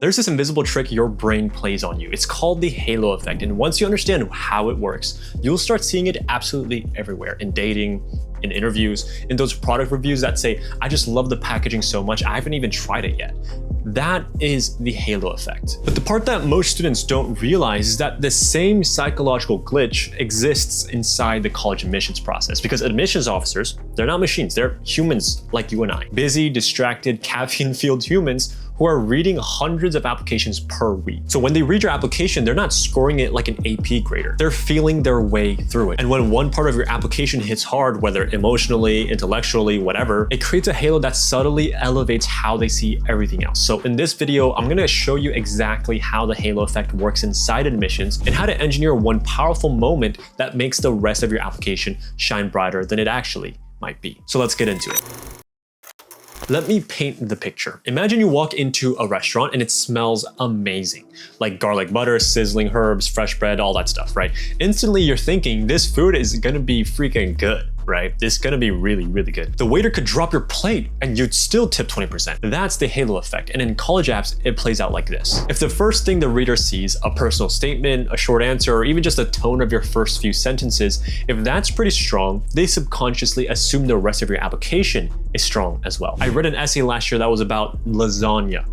There's this invisible trick your brain plays on you. It's called the halo effect. And once you understand how it works, you'll start seeing it absolutely everywhere, in dating, in interviews, in those product reviews that say, I just love the packaging so much, I haven't even tried it yet. That is the halo effect. But the part that most students don't realize is that the same psychological glitch exists inside the college admissions process, because admissions officers, they're not machines, they're humans like you and I. Busy, distracted, caffeine-fueled humans who are reading hundreds of applications per week. So when they read your application, they're not scoring it like an AP grader. They're feeling their way through it. And when one part of your application hits hard, whether emotionally, intellectually, whatever, it creates a halo that subtly elevates how they see everything else. So in this video, I'm gonna show you exactly how the halo effect works inside admissions and how to engineer one powerful moment that makes the rest of your application shine brighter than it actually might be. So let's get into it. Let me paint the picture. Imagine you walk into a restaurant and it smells amazing, like garlic butter, sizzling herbs, fresh bread, all that stuff, right? Instantly you're thinking this food is gonna be freaking good, right? This is gonna be really, really good. The waiter could drop your plate and you'd still tip 20%. That's the halo effect. And in college apps, it plays out like this. If the first thing the reader sees, a personal statement, a short answer, or even just the tone of your first few sentences, if that's pretty strong, they subconsciously assume the rest of your application is strong as well. I read an essay last year that was about lasagna.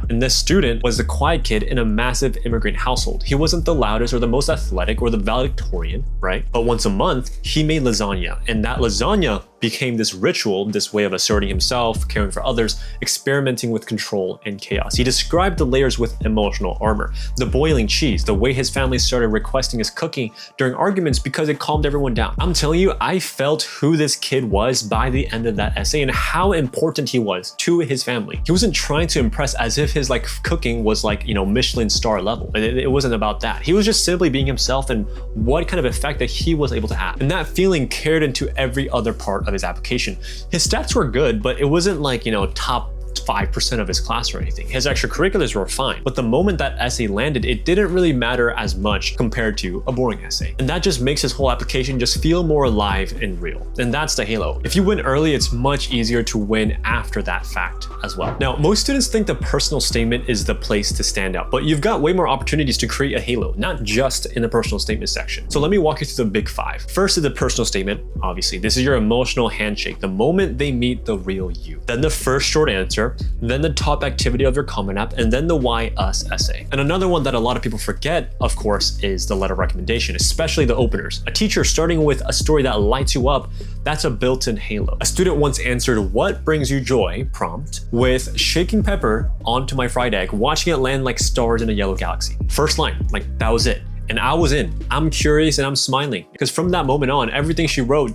And this student was the quiet kid in a massive immigrant household. He wasn't the loudest or the most athletic or the valedictorian, right? But once a month, he made lasagna, and that lasagna became this ritual, this way of asserting himself, caring for others, experimenting with control and chaos. He described the layers with emotional armor, the boiling cheese, the way his family started requesting his cooking during arguments because it calmed everyone down. I'm telling you, I felt who this kid was by the end of that essay and how important he was to his family. He wasn't trying to impress as if his cooking was Michelin star level. It wasn't about that. He was just simply being himself and what kind of effect that he was able to have. And that feeling carried into every other part of his application. His stats were good, but it wasn't top 5% of his class or anything. His extracurriculars were fine, but the moment that essay landed, it didn't really matter as much compared to a boring essay. And that just makes his whole application just feel more alive and real. And that's the halo. If you win early, it's much easier to win after that fact as well. Now, most students think the personal statement is the place to stand out, but you've got way more opportunities to create a halo, not just in the personal statement section. So let me walk you through the big five. First is the personal statement. Obviously, this is your emotional handshake, the moment they meet the real you. Then the first short answer, then the top activity of your Common App, and then the why us essay. And another one that a lot of people forget, of course, is the letter of recommendation, especially the openers. A teacher starting with a story that lights you up, that's a built-in halo. A student once answered "What brings you joy?" prompt with shaking pepper onto my fried egg, watching it land like stars in a yellow galaxy. First line, that was it. And I was in. I'm curious and I'm smiling. Because from that moment on, everything she wrote it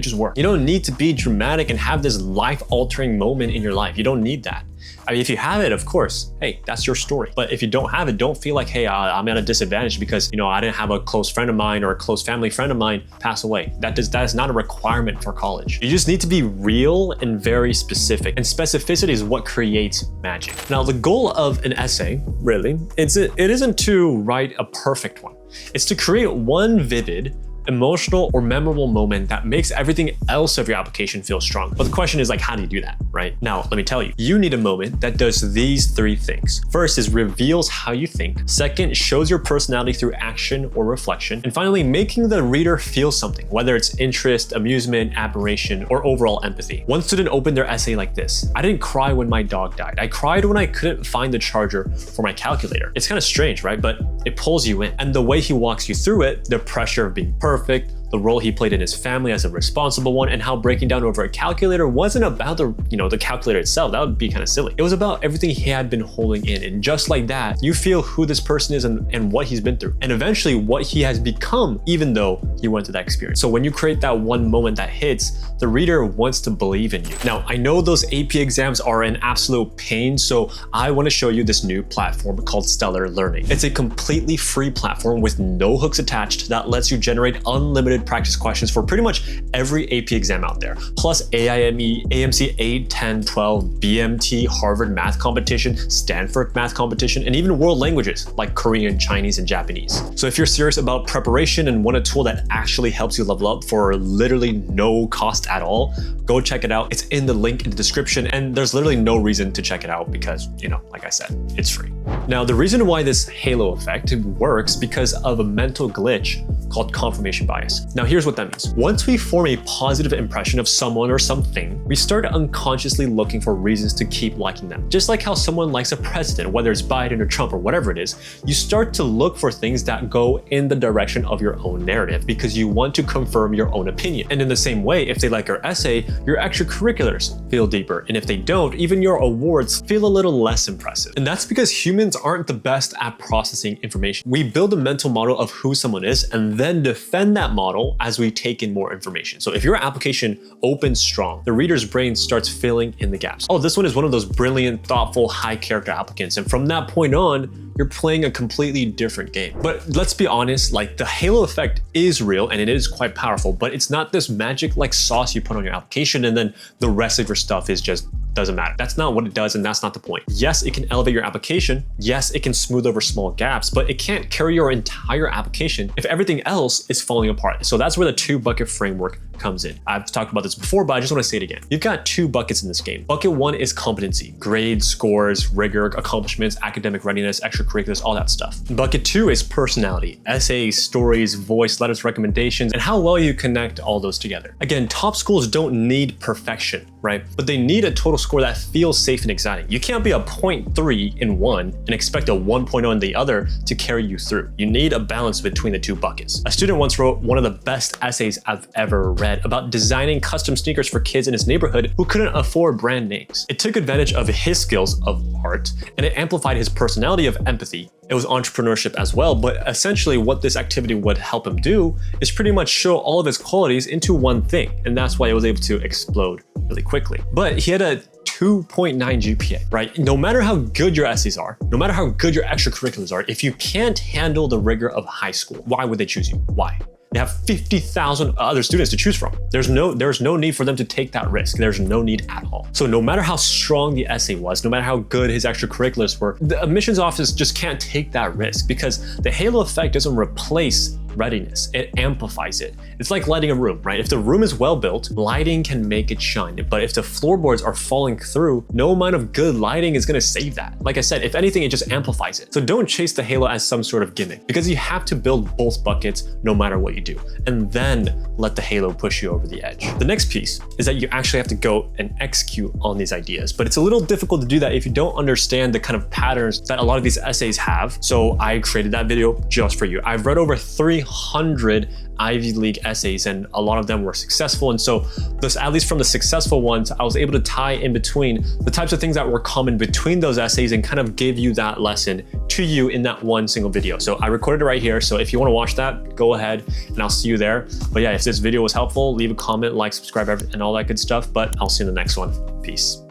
just worked. You don't need to be dramatic and have this life-altering moment in your life. You don't need that. I mean, if you have it, of course, hey, that's your story. But if you don't have it, don't feel like, hey, I'm at a disadvantage because, I didn't have a close friend of mine or a close family friend of mine pass away. That is not a requirement for college. You just need to be real and very specific. And specificity is what creates magic. Now, the goal of an essay, really, it isn't to write a perfect one. It's to create one vivid, emotional or memorable moment that makes everything else of your application feel strong. But the question is how do you do that, right? Now, let me tell you, you need a moment that does these three things. First is reveals how you think. Second, shows your personality through action or reflection. And finally, making the reader feel something, whether it's interest, amusement, admiration, or overall empathy. One student opened their essay like this: I didn't cry when my dog died. I cried when I couldn't find the charger for my calculator. It's kind of strange, right? But it pulls you in. And the way he walks you through it, the pressure of being perfect, the role he played in his family as a responsible one, and how breaking down over a calculator wasn't about the calculator itself. That would be kind of silly. It was about everything he had been holding in. And just like that, you feel who this person is and what he's been through, and eventually what he has become, even though he went through that experience. So when you create that one moment that hits, the reader wants to believe in you. Now, I know those AP exams are an absolute pain, so I want to show you this new platform called Stellar Learning. It's a completely free platform with no hooks attached that lets you generate unlimited and practice questions for pretty much every AP exam out there, plus AIME, AMC 8, 10, 12, BMT, Harvard math competition, Stanford math competition, and even world languages like Korean, Chinese, and Japanese. So if you're serious about preparation and want a tool that actually helps you level up for literally no cost at all, go check it out. It's in the link in the description, and there's literally no reason to check it out because, like I said, it's free. Now, the reason why this halo effect works because of a mental glitch called confirmation bias. Now, here's what that means. Once we form a positive impression of someone or something, we start unconsciously looking for reasons to keep liking them. Just like how someone likes a president, whether it's Biden or Trump or whatever it is, you start to look for things that go in the direction of your own narrative because you want to confirm your own opinion. And in the same way, if they like your essay, your extracurriculars feel deeper. And if they don't, even your awards feel a little less impressive. And that's because humans aren't the best at processing information. We build a mental model of who someone is and then defend that model as we take in more information. So if your application opens strong, the reader's brain starts filling in the gaps. Oh, this one is one of those brilliant, thoughtful, high character applicants. And from that point on, you're playing a completely different game. But let's be honest, like the halo effect is real and it is quite powerful, but it's not this magic like sauce you put on your application and then the rest of your stuff is just doesn't matter. That's not what it does, and that's not the point. Yes, it can elevate your application. Yes, it can smooth over small gaps, but it can't carry your entire application if everything else is falling apart. So that's where the 2-bucket framework comes in. I've talked about this before, but I just want to say it again. You've got 2 buckets in this game. Bucket 1 is competency, grades, scores, rigor, accomplishments, academic readiness, extracurriculars, all that stuff. Bucket 2 is personality, essays, stories, voice, letters, recommendations, and how well you connect all those together. Again, top schools don't need perfection, right? But they need a total score that feels safe and exciting. You can't be a 0.3 in one and expect a 1.0 in the other to carry you through. You need a balance between the 2 buckets. A student once wrote one of the best essays I've ever read about designing custom sneakers for kids in his neighborhood who couldn't afford brand names. It took advantage of his skills of art and it amplified his personality of empathy. It was entrepreneurship as well, but essentially what this activity would help him do is pretty much show all of his qualities into one thing. And that's why it was able to explode really quickly. But he had a 2.9 GPA, right? No matter how good your essays are, no matter how good your extracurriculars are, if you can't handle the rigor of high school, why would they choose you? Why? They have 50,000 other students to choose from. There's no need for them to take that risk. There's no need at all. So no matter how strong the essay was, no matter how good his extracurriculars were, the admissions office just can't take that risk because the halo effect doesn't replace readiness, it amplifies it. It's like lighting a room, right? If the room is well built, lighting can make it shine. But if the floorboards are falling through, no amount of good lighting is gonna save that. Like I said, if anything, it just amplifies it. So don't chase the halo as some sort of gimmick because you have to build both buckets no matter what you do, and then let the halo push you over the edge. The next piece is that you actually have to go and execute on these ideas, but it's a little difficult to do that if you don't understand the kind of patterns that a lot of these essays have. So I created that video just for you. I've read over 300 Ivy League essays and a lot of them were successful. And so this, at least from the successful ones, I was able to tie in between the types of things that were common between those essays and kind of give you that lesson to you in that one single video. So I recorded it right here. So if you want to watch that, go ahead and I'll see you there. But yeah, if this video was helpful, leave a comment, like, subscribe, and all that good stuff. But I'll see you in the next one. Peace.